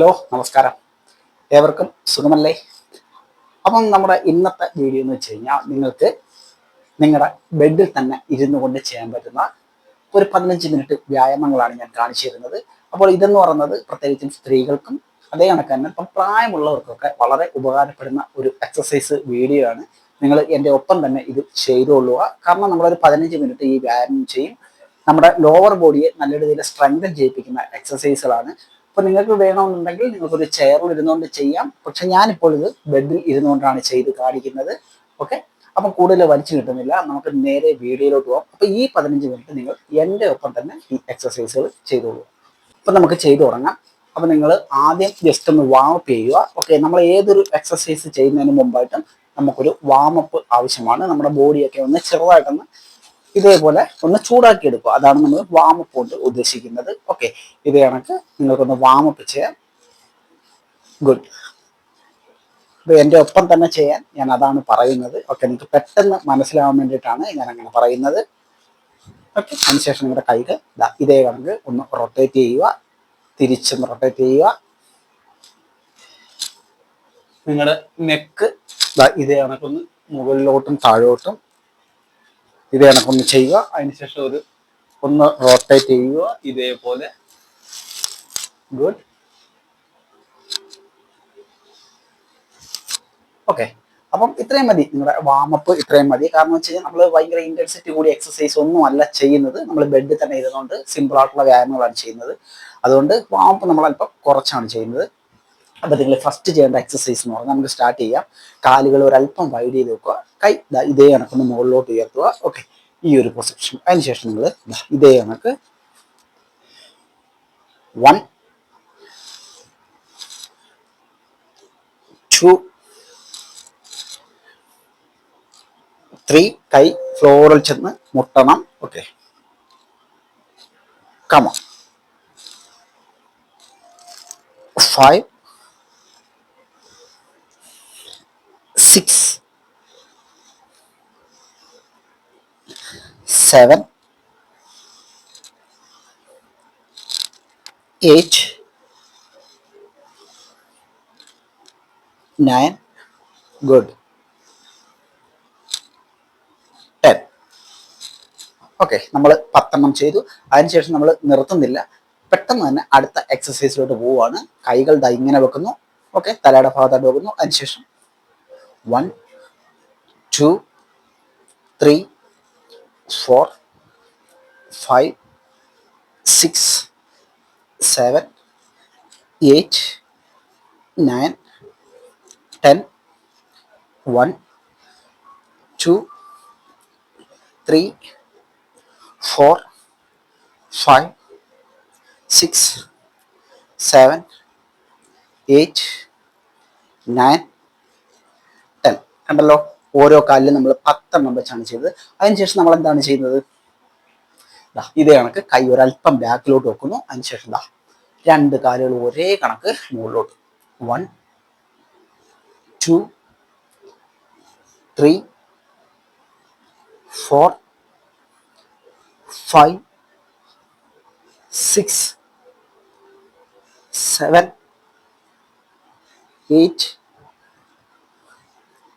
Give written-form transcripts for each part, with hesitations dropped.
Hello, നമസ്കാരം. ഏവർക്കും സുഖമല്ലേ? അപ്പം നമ്മുടെ ഇന്നത്തെ വീഡിയോ എന്ന് വെച്ച് കഴിഞ്ഞാൽ നിങ്ങൾക്ക് നിങ്ങളുടെ ബെഡിൽ തന്നെ ഇരുന്നു കൊണ്ട് ചെയ്യാൻ പറ്റുന്ന ഒരു 15 മിനിറ്റ് വ്യായാമങ്ങളാണ് ഞാൻ കാണിച്ചു തരുന്നത്. അപ്പോൾ ഇതെന്ന് പറയുന്നത് പ്രത്യേകിച്ചും സ്ത്രീകൾക്കും അതേ കണക്ക് തന്നെ ഇപ്പം പ്രായമുള്ളവർക്കൊക്കെ വളരെ ഉപകാരപ്പെടുന്ന ഒരു എക്സസൈസ് വീഡിയോ ആണ്. നിങ്ങൾ എൻ്റെ ഒപ്പം തന്നെ ഇത് ചെയ്തുകൊള്ളുക. കാരണം നമ്മളൊരു 15 മിനിറ്റ് ഈ വ്യായാമം ചെയ്യും. നമ്മുടെ ലോവർ ബോഡിയെ നല്ല രീതിയിൽ സ്ട്രെങ്തൻ ചെയ്യിപ്പിക്കുന്ന എക്സസൈസുകളാണ്. അപ്പോൾ നിങ്ങൾക്ക് വേണമെന്നുണ്ടെങ്കിൽ നിങ്ങൾക്കൊരു ചെയറിൽ ഇരുന്നുകൊണ്ട് ചെയ്യാം. പക്ഷെ ഞാനിപ്പോൾ ഇത് ബെഡിൽ ഇരുന്നുകൊണ്ടാണ് ചെയ്ത് കാണിക്കുന്നത്. ഓക്കെ, അപ്പം കൂടുതൽ വലിച്ചു കിട്ടുന്നില്ല, നമുക്ക് നേരെ വീഡിയോയിലോട്ട് പോകാം. അപ്പോൾ ഈ 15 മിനിറ്റ് നിങ്ങൾ എൻ്റെ ഒപ്പം തന്നെ ഈ എക്സസൈസുകൾ ചെയ്തോളൂ. അപ്പം നമുക്ക് ചെയ്തു തുടങ്ങാം. അപ്പം നിങ്ങൾ ആദ്യം ജസ്റ്റ് ഒന്ന് വാമപ്പ് ചെയ്യുക. ഓക്കെ, നമ്മൾ ഏതൊരു എക്സസൈസ് ചെയ്യുന്നതിന് മുമ്പായിട്ടും നമുക്കൊരു വാമപ്പ് ആവശ്യമാണ്. നമ്മുടെ ബോഡിയൊക്കെ ഒന്ന് ചെറുതായിട്ടൊന്ന് ഇതേപോലെ ഒന്ന് ചൂടാക്കി എടുക്കുക. അതാണ് നമ്മൾ വാമപ്പ് കൊണ്ട് ഉദ്ദേശിക്കുന്നത്. ഓക്കെ, ഇത് കണക്ക് നിങ്ങൾക്കൊന്ന് വാമപ്പ് ചെയ്യാം. ഗുഡ്. അപ്പോൾ എൻ്റെ ഒപ്പം തന്നെ ചെയ്യാൻ ഞാൻ അതാണ് പറയുന്നത്. ഓക്കെ, നിങ്ങൾക്ക് പെട്ടെന്ന് മനസ്സിലാവാൻ വേണ്ടിയിട്ടാണ് ഞാൻ അങ്ങനെ പറയുന്നത്. ഓക്കെ, അതിനുശേഷം നിങ്ങളുടെ കൈകൾ ഇതേ കണക്ക് ഒന്ന് റൊട്ടേറ്റ് ചെയ്യുക, തിരിച്ചൊന്ന് റൊട്ടേറ്റ് ചെയ്യുക. നിങ്ങളുടെ നെക്ക് ഇതേ കണക്കൊന്ന് മുകളിലോട്ടും താഴോട്ടും ഇതേ കണക്കൊന്ന് ചെയ്യുക. അതിനുശേഷം ഒന്ന് റൊട്ടേറ്റ് ചെയ്യുക ഇതേപോലെ. ഗുഡ്. ഓക്കെ, അപ്പം ഇത്രയും മതി. നിങ്ങളുടെ വാമപ്പ് ഇത്രയും മതി. കാരണം വെച്ച് കഴിഞ്ഞാൽ നമ്മൾ ഭയങ്കര ഇന്റൻസിറ്റി കൂടി എക്സസൈസ് ഒന്നും അല്ല ചെയ്യുന്നത്. നമ്മൾ ബെഡിൽ തന്നെ ഇരുന്നുകൊണ്ട് സിമ്പിൾ ആയിട്ടുള്ള വ്യായാമങ്ങളാണ് ചെയ്യുന്നത്. അതുകൊണ്ട് വാമപ്പ് നമ്മൾ അല്പം കുറച്ചാണ് ചെയ്യുന്നത്. അപ്പം നിങ്ങൾ ഫസ്റ്റ് ചെയ്യേണ്ട എക്സസൈസ് എന്ന് പറഞ്ഞാൽ നമുക്ക് സ്റ്റാർട്ട് ചെയ്യാം. കാലുകൾ ഒരല്പം വൈഡ് ചെയ്ത് വെക്കുക. കൈ ഇതേ കണക്കൊന്ന് മുകളിലോട്ട് ഉയർത്തുക. ഓക്കെ, ഈ ഒരു പൊസിഷൻ. അതിനുശേഷം നിങ്ങൾ ഇതേ കണക്ക് 1 2 3 കൈ ഫ്ലോറിൽ ചെന്ന് മുട്ടണം. Okay, come on. 5 6 7 8 9. ഗുഡ്. 10. ഓക്കെ, നമ്മൾ 10 ചെയ്തു. അതിനുശേഷം നമ്മൾ നിർത്തുന്നില്ല, പെട്ടെന്ന് തന്നെ അടുത്ത എക്സസൈസിലോട്ട് പോവുകയാണ്. കൈകൾ ഇങ്ങനെ വെക്കുന്നു. ഓക്കെ, തലയുടെ ഭാഗത്തായിട്ട് വെക്കുന്നു. അതിനുശേഷം 1 2 3 4 5 6 7 8 9 10. 1 2 3 4 5 6 7 8 9 10. കണ്ടല്ലോ, ഓരോ കാലിലും നമ്മൾ 10 വെച്ചാണ് ചെയ്തത്. അതിനുശേഷം നമ്മൾ എന്താണ് ചെയ്യുന്നത്? ഇതേ കണക്ക് കൈ ഒരല്പം ബാക്കിലോട്ട് വെക്കുന്നു. അതിനുശേഷം രണ്ട് കാലുകൾ ഒരേ കണക്ക് മുകളിലോട്ട്. 1 2 3 4 5 6 7 8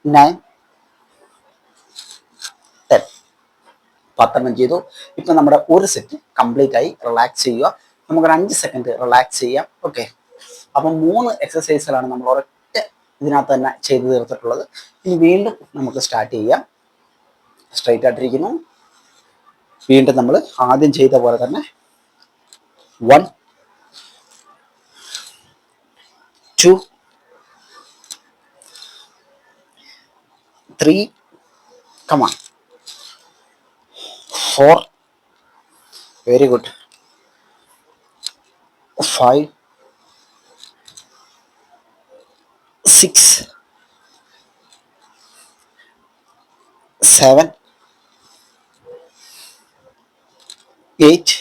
9 10. 10 ചെയ്തു. ഇപ്പൊ നമ്മുടെ ഒരു സെറ്റ് കംപ്ലീറ്റ് ആയി. റിലാക്സ് ചെയ്യുക. നമുക്കൊരു 5 സെക്കൻഡ് റിലാക്സ് ചെയ്യാം. ഓക്കെ, അപ്പം 3 എക്സസൈസുകളാണ് നമ്മൾ ഒരൊറ്റ ഇതിനകത്ത് തന്നെ ചെയ്തു തീർത്തിട്ടുള്ളത്. ഇനി വീണ്ടും നമുക്ക് സ്റ്റാർട്ട് ചെയ്യാം. സ്ട്രൈറ്റ് ആയിട്ടിരിക്കുന്നു. വീണ്ടും നമ്മൾ ആദ്യം ചെയ്ത പോലെ തന്നെ 1 2 3 come on 4 very good 5 6 7 8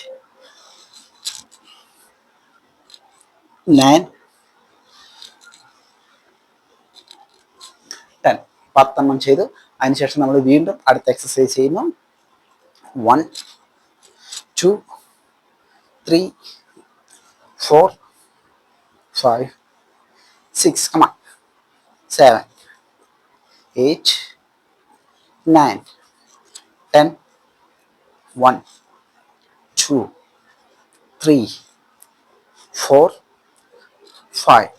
9 10. 10 ചെയ്തു. അതിനുശേഷം നമ്മൾ വീണ്ടും അടുത്ത എക്സസൈസ് ചെയ്യുന്നു. 1 2 3 4 5, 6, come on, 7, 8, 9, 10, 1, 2, 3, 4, 5,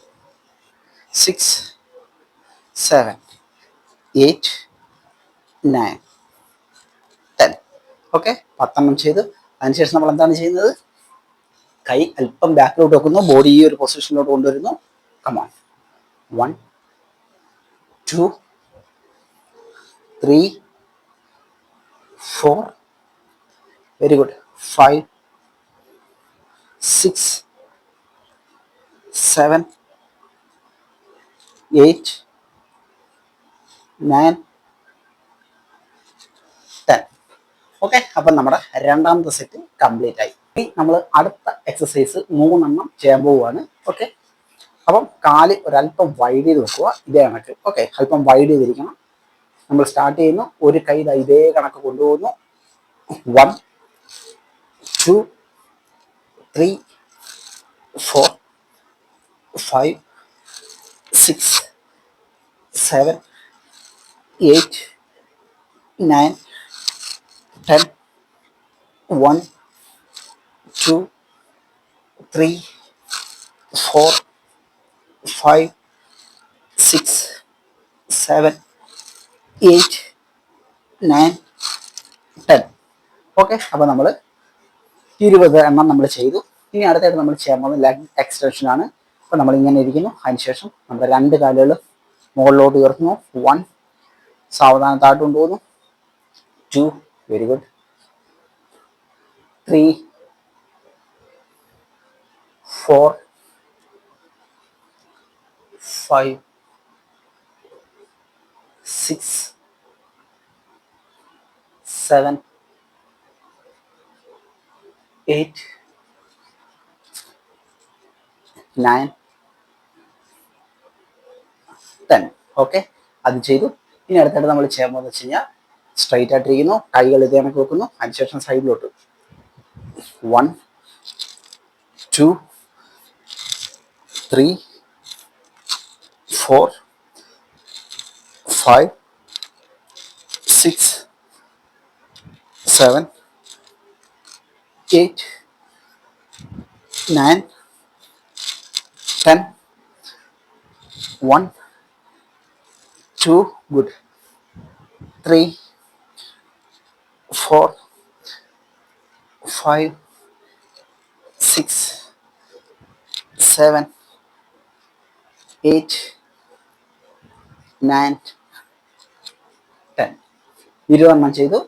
6, 7, 8, 9, 10. ഓക്കെ, 10 ചെയ്ത് അതിനുശേഷം നമ്മൾ എന്താണ് ചെയ്യുന്നത്? കൈ അല്പം ബാക്കിലോട്ട് വെക്കുന്നു, ബോഡി ഈ ഒരു പൊസിഷനിലോട്ട് കൊണ്ടുവരുന്നു. Come on, 1, 2, 3, 4, very good, 5, 6, 7, 8, 9, 10. ഓക്കെ, അപ്പം നമ്മുടെ രണ്ടാമത്തെ സെറ്റ് കംപ്ലീറ്റ് ആയി. ഇനി നമ്മൾ അടുത്ത എക്സസൈസ് 3 ചെയ്യാൻ പോവുകയാണ്. ഓക്കെ, അപ്പം കാല് ഒരല്പം വൈഡ് ചെയ്ത് വെക്കുക, ഇതേ കണക്ക്. ഓക്കെ, അല്പം വൈഡ് ചെയ്തിരിക്കണം. നമ്മൾ സ്റ്റാർട്ട് ചെയ്യുന്നു, ഒരു കൈ ഇതേ കണക്ക് കൊണ്ടുപോകുന്നു. 1, 2, 3, 4, 5, 6, 7, 8, 9, 10, 1, 2, 3, 4, 5, 6, 7, 8, 9, 10. ഓക്കെ, അപ്പോൾ നമ്മൾ 20 എണ്ണം നമ്മൾ ചെയ്തു. ഇനി അടുത്തായിട്ട് നമ്മൾ ചെയ്യാൻ പോകുന്നത് ലെഗ് എക്സ്റ്റൻഷൻ ആണ്. അപ്പോൾ നമ്മൾ ഇങ്ങനെ ഇരിക്കുന്നു, അതിനുശേഷം നമ്മുടെ 2 കാലുകൾ മുകളിലോട്ട് ഉയർത്തുന്നു. 1, സാവധാനം താഴ്ത്തു കൊണ്ടുപോകുന്നു. 2, വെരി ഗുഡ്, 3, 4, 5, 6, 7, 8, 9, 10. ഓക്കെ, അത് ചെയ്തു. ഇനി അടുത്തായിട്ട് നമ്മൾ ചെയ്യാൻ പോകുന്നത് വെച്ച് കഴിഞ്ഞാൽ സ്ട്രൈറ്റ് ആയിട്ടിരിക്കുന്നു, കൈകൾ ഇതേ കണക്ക് വെക്കുന്നു, അതിനുശേഷം സൈഡിലോട്ട് 1, 2, 3, 4, 5, 6, 7, 8, 9, 10, 1, 2, good, 3, 4, 5, 6, 7, 8, 9, 10. 20 ചെയ്തു.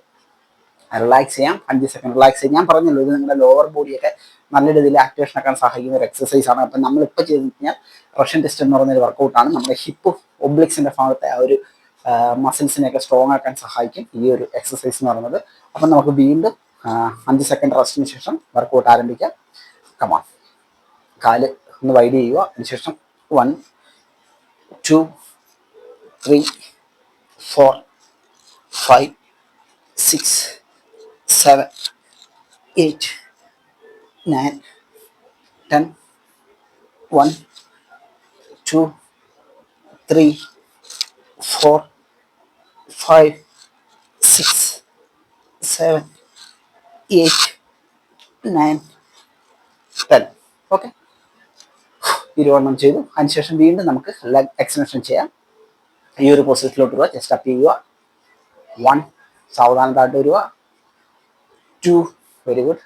റിലാക്സ് ചെയ്യാം, 5 സെക്കൻഡ് റിലാക്സ് ചെയ്യാം. ഞാൻ പറഞ്ഞല്ലോ, ഇത് നിങ്ങളുടെ ലോവർ ബോഡിയൊക്കെ നല്ല രീതിയിൽ ആക്ടിവേഷൻ ആക്കാൻ സഹായിക്കുന്ന ഒരു എക്സസൈസ് ആണ്. അപ്പം നമ്മളിപ്പോൾ ചെയ്ത് കഴിഞ്ഞാൽ റഷ്യൻ ടെസ്റ്റ് എന്ന് പറയുന്ന ഒരു വർക്കൗട്ടാണ്. നമ്മുടെ ഹിപ്പ് ഒബ്ലിക്സിന്റെ ഭാഗത്തെ ആ ഒരു മസിൽസിനെയൊക്കെ സ്ട്രോങ് ആക്കാൻ സഹായിക്കും ഈ ഒരു എക്സസൈസ് എന്ന് പറയുന്നത്. അപ്പം നമുക്ക് വീണ്ടും 5 സെക്കൻഡ് റെസ്റ്റിന് ശേഷം വർക്കൗട്ട് ആരംഭിക്കാം. കമാൺ, കാല് ഒന്ന് വൈഡ് ചെയ്യുക, അതിനുശേഷം 1, 2, 3, 4, 5, 6, 7, 8, 9, 10, 1, 2, 3, 4, 5, 6, 7, 8, 9, 10. ഓക്കെ, 20 ചെയ്തു. അതിനുശേഷം വീണ്ടും നമുക്ക് ലെഗ് എക്സ്റ്റൻഷൻ ചെയ്യാം. ഈ ഒരു പൊസിഷനിലോട്ട് വരിക, ചെസ്റ്റ് അപ്പ് ചെയ്യുക. 1, സാവധാനം താഴ്ത്ത് വരിക. 2, വെരി ഗുഡ്,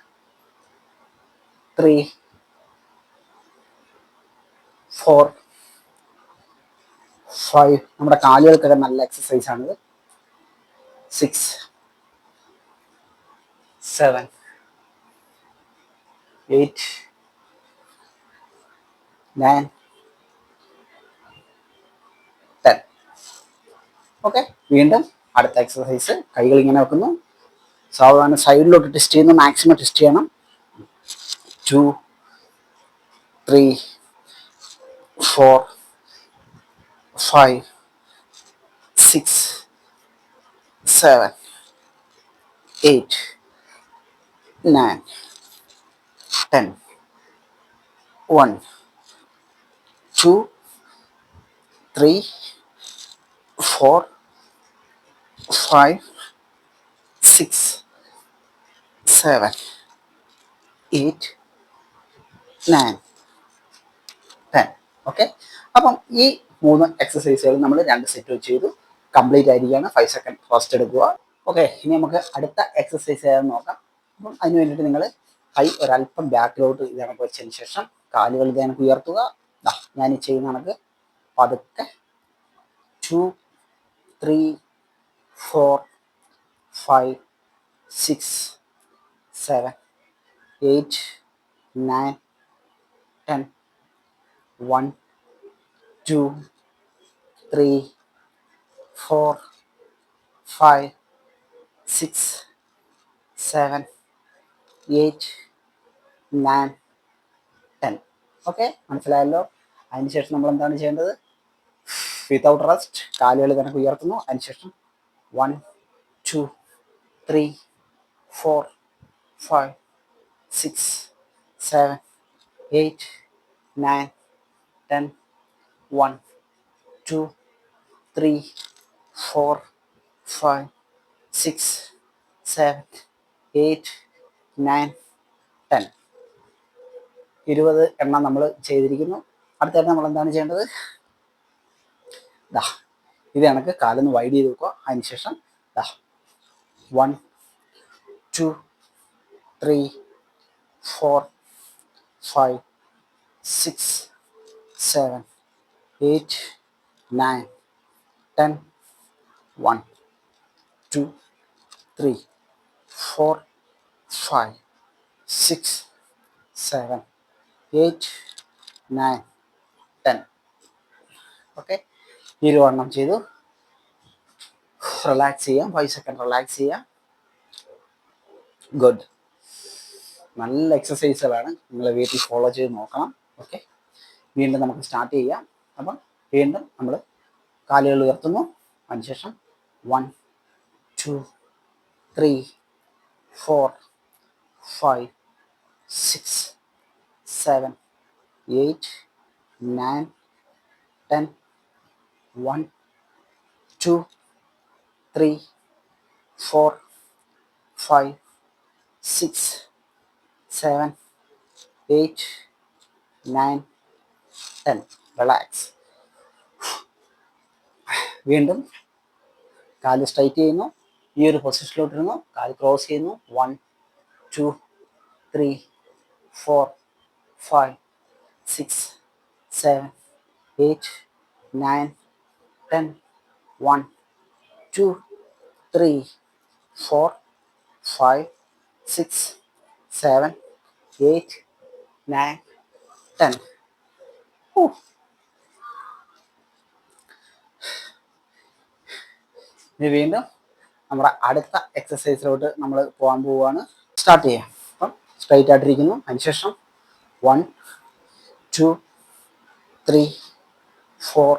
3, 4, 5, നമ്മുടെ കാലുകൾക്കൊക്കെ നല്ല എക്സസൈസ് ആണിത്. 6, 7, 8, 9, 10. ഓക്കെ, വീണ്ടും അടുത്ത എക്സസൈസ്. കൈകൾ ഇങ്ങനെ വെക്കുന്നു, സാവധാനം സൈഡിലോട്ട് ടെസ്റ്റ് ചെയ്യുന്നു, മാക്സിമം ടെസ്റ്റ് ചെയ്യണം. 2, 3, 4, 5, 6, 7, 8, 9, 10, 1, 2, 3, 4, 5, 6, 7, 8, 9, 10. ഓക്കെ. അപ്പം ഈ 3 എക്സസൈസുകൾ നമ്മൾ 2 സെറ്റ് വെച്ച് ചെയ്തു. കംപ്ലീറ്റ് ആയിരിക്കുകയാണ്. 5 സെക്കൻഡ് ഫസ്റ്റ് എടുക്കുക. ഓക്കെ, ഇനി നമുക്ക് അടുത്ത എക്സസൈസ് ഏതാണെന്ന് നോക്കാം. അപ്പം അതിന് വേണ്ടിയിട്ട് നിങ്ങൾ കൈ ഒരല്പം ബാക്കിലോട്ട് ഇതേക്ക് വെച്ചതിന് ശേഷം കാലുകൾ ഇതേക്ക് ഉയർത്തുക. ഞാൻ ഈ ചെയ്യുന്ന കണക്ക് പതുക്കെ 2, 3, 4, 5, 6, 7, 8, 9, 10, 1, 2, 3, 4, 5, 6, 7, 8, 9, 10. ഓക്കെ, മനസ്സിലായല്ലോ. അതിനുശേഷം നമ്മൾ എന്താണ് ചെയ്യേണ്ടത്? വിതൗട്ട് റെസ്റ്റ് കാലുകൾ കണക്ക് ഉയർത്തുന്നു. അതിനുശേഷം 1, 2, 3, 4, 5, 6, 7, 8, 9, 10, 1, 2, 3, 4, 5, 6, 7, 8, 9, 10. 20 എണ്ണം നമ്മൾ ചെയ്തിരിക്കുന്നു. അടുത്തായിട്ട് നമ്മൾ എന്താണ് ചെയ്യേണ്ടത്? ഇത് കണക്ക് കാലൊന്ന് വൈഡ് ചെയ്ത് വെക്കുക. അതിനുശേഷം 1, 2, 3, 4, 5, 6, 7, 8, 9, 10, 1, 2, 3, 4, 5, 6, 7, 8, 9, 10. ഓക്കെ, 20 എണ്ണം ചെയ്തു. റിലാക്സ് ചെയ്യാം. 5 സെക്കൻഡ് റിലാക്സ് ചെയ്യാം. ഗുഡ്. നല്ല എക്സസൈസുകളാണ്. നിങ്ങൾ വീട്ടിൽ ഫോളോ ചെയ്ത് നോക്കണം. ഓക്കെ, വീണ്ടും നമുക്ക് സ്റ്റാർട്ട് ചെയ്യാം. അപ്പം വീണ്ടും നമ്മൾ കാലുകൾ ഉയർത്തുന്നു. അതിനുശേഷം 1, 2, 3, 4, 5, 6, 7, 8, 9, 10, 1, 2, 3, 4, 5, 6, 7, 8, 9, 10. റിലാക്സ്. വീണ്ടും കാല് സ്ട്രൈറ്റ് ചെയ്യുന്നു. ഈ ഒരു പൊസിഷനിലോട്ട് ഇരുന്നു. കാല് ക്രോസ് ചെയ്യുന്നു. 1, 2, 3, 4, 5, 6, 7, 8, 9, 10, 1, 2, 3, 4, 5, 6, 7, 8, 9, 10. ഇനി വീണ്ടും നമ്മുടെ അടുത്ത എക്സസൈസിലോട്ട് നമ്മൾ പോകാൻ പോവുകയാണ്. സ്റ്റാർട്ട് ചെയ്യാം. അപ്പം സ്ട്രൈറ്റ് ആയിട്ടിരിക്കുന്നു. അതിനുശേഷം 1, 2, 3, 4,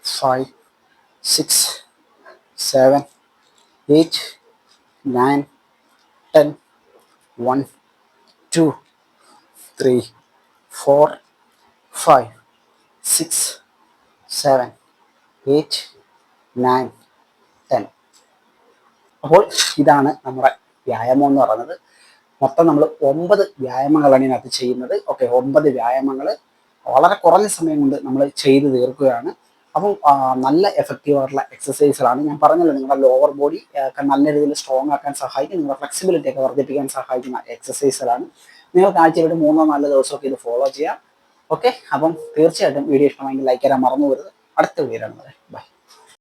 5, 6, 7, 8, 9, 10, 1, 2, 3, 4, 5, 6, 7, 8, 9, 10. അപ്പോൾ ഇതാണ് നമ്മുടെ വ്യായാമം എന്ന് പറയുന്നത്. മൊത്തം നമ്മൾ 9 വ്യായാമങ്ങളാണ് ഇതിനകത്ത് ചെയ്യുന്നത്. ഓക്കെ, 9 വ്യായാമങ്ങൾ വളരെ കുറഞ്ഞ സമയം കൊണ്ട് നമ്മൾ ചെയ്ത് തീർക്കുകയാണ്. അപ്പം നല്ല എഫക്റ്റീവ് ആയിട്ടുള്ള എക്സസൈസുകളാണ്. ഞാൻ പറഞ്ഞല്ലോ, നിങ്ങളുടെ ലോവർ ബോഡി ഒക്കെ നല്ല രീതിയിൽ സ്ട്രോങ് ആക്കാൻ സഹായിക്കും, നിങ്ങളുടെ ഫ്ലെക്സിബിലിറ്റി ഒക്കെ വർദ്ധിപ്പിക്കാൻ സഹായിക്കുന്ന എക്സസൈസുകളാണ്. നിങ്ങൾക്ക് ആഴ്ചയിൽ 3-4 ദിവസമൊക്കെ ഇത് ഫോളോ ചെയ്യാം. ഓക്കെ, അപ്പം തീർച്ചയായിട്ടും വീഡിയോ ഇഷ്ടമായെങ്കിൽ ലൈക്ക് ചെയ്യാൻ മറന്നു പോകരുത്. അടുത്ത വീഡിയോ ആണ്. ബൈ.